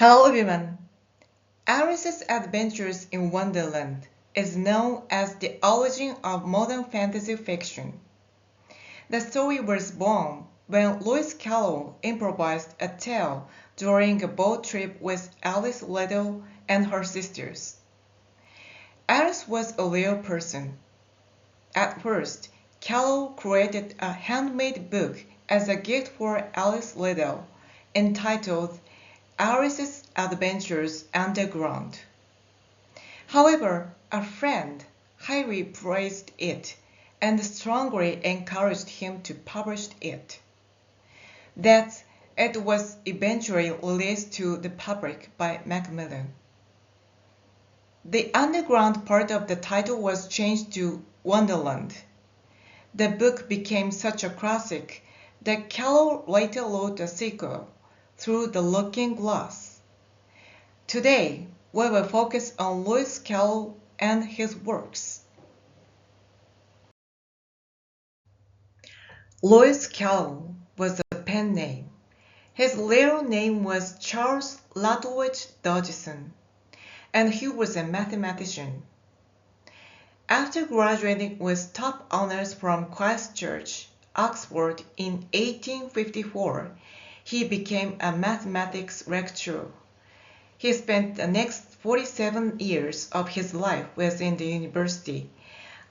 Hello everyone! Alice's Adventures in Wonderland is known as the origin of modern fantasy fiction. The story was born when Lewis Carroll improvised a tale during a boat trip with Alice Liddell and her sisters. Alice was a real person. At first, Carroll created a handmade book as a gift for Alice Liddell, entitled Alice's Adventures Underground. However, a friend highly praised it and strongly encouraged him to publish it. That it was eventually released to the public by Macmillan. The underground part of the title was changed to Wonderland. The book became such a classic that Carroll later wrote a sequel, Through the Looking Glass. Today, we will focus on Lewis Carroll and his works. Lewis Carroll was a pen name. His real name was Charles Lutwidge Dodgson, and he was a mathematician. After graduating with top honors from Christ Church, Oxford in 1854, he became a mathematics lecturer. He spent the next 47 years of his life within the university,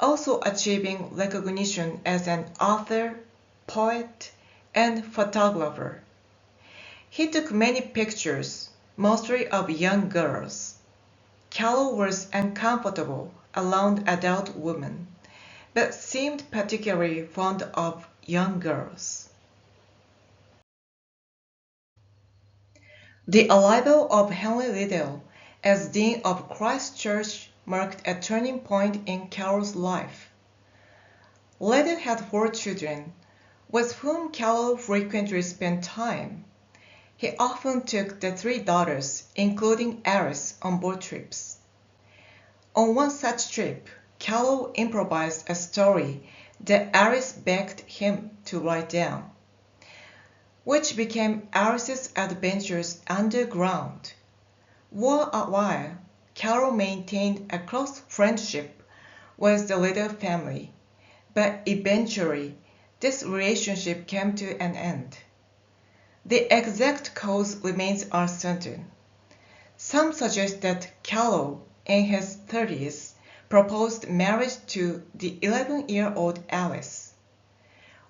also achieving recognition as an author, poet, and photographer. He took many pictures, mostly of young girls. Carroll was uncomfortable around adult women, but seemed particularly fond of young girls. The arrival of Henry Liddell as Dean of Christ Church marked a turning point in Carroll's life. Liddell had 4 children, with whom Carroll frequently spent time. He often took the 3 daughters, including Alice, on boat trips. On one such trip, Carroll improvised a story that Alice begged him to write down, which became Alice's Adventures Underground. For a while, Carroll maintained a close friendship with the Liddell family, but eventually this relationship came to an end. The exact cause remains uncertain. Some suggest that Carroll, in his 30s, proposed marriage to the 11-year-old Alice,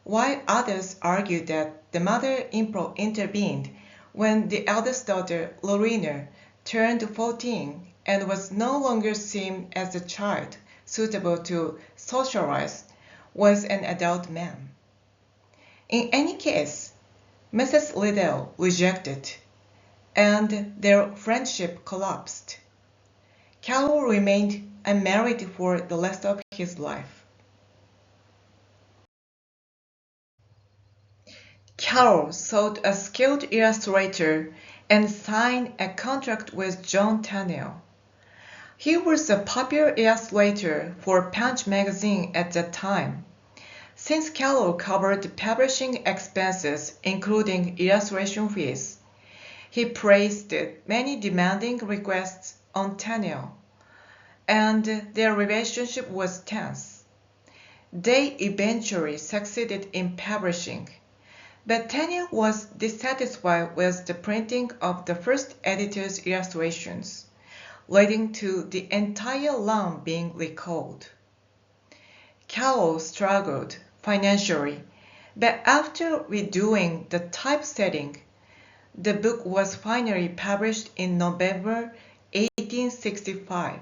while others argue that the mother intervened when the eldest daughter, Lorena, turned 14 and was no longer seen as a child suitable to socialize with an adult man. In any case, Mrs. Liddell rejected, and their friendship collapsed. Carroll remained unmarried for the rest of his life. Carroll sought a skilled illustrator and signed a contract with John Tenniel. He was a popular illustrator for Punch magazine at that time. Since Carroll covered the publishing expenses, including illustration fees, he placed many demanding requests on Tenniel, and their relationship was tense. They eventually succeeded in publishing, but Tenniel was dissatisfied with the printing of the first editor's illustrations, leading to the entire run being recalled. Carroll struggled financially, but after redoing the typesetting, the book was finally published in November 1865.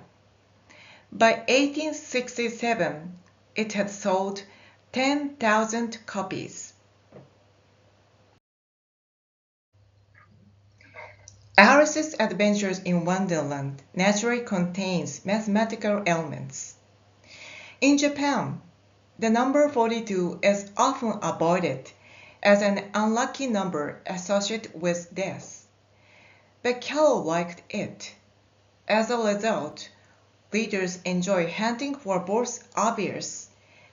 By 1867, it had sold 10,000 copies. Alice's Adventures in Wonderland naturally contains mathematical elements. In Japan, the number 42 is often avoided as an unlucky number associated with death, but Carroll liked it. As a result, readers enjoy hunting for both obvious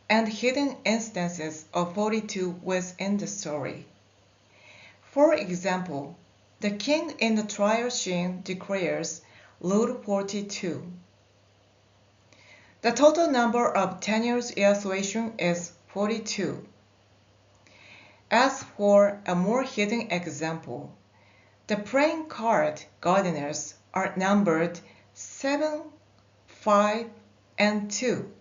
and hidden instances of 42 within the story. For example, The king in the trial scene declares Rule 42. The total number of Daniel's illustration is 42. As for a more hidden example, the playing card gardeners are numbered 7, 5, and 2.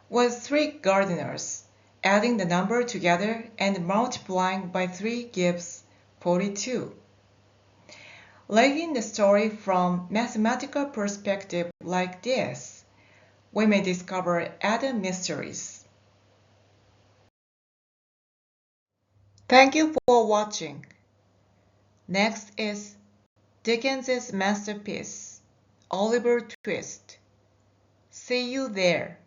With 3 gardeners, adding the number together and multiplying by 3 gives 42. Reading the story from mathematical perspective like this, we may discover other mysteries. Thank you for watching. Next is Dickens's masterpiece, Oliver Twist. See you there.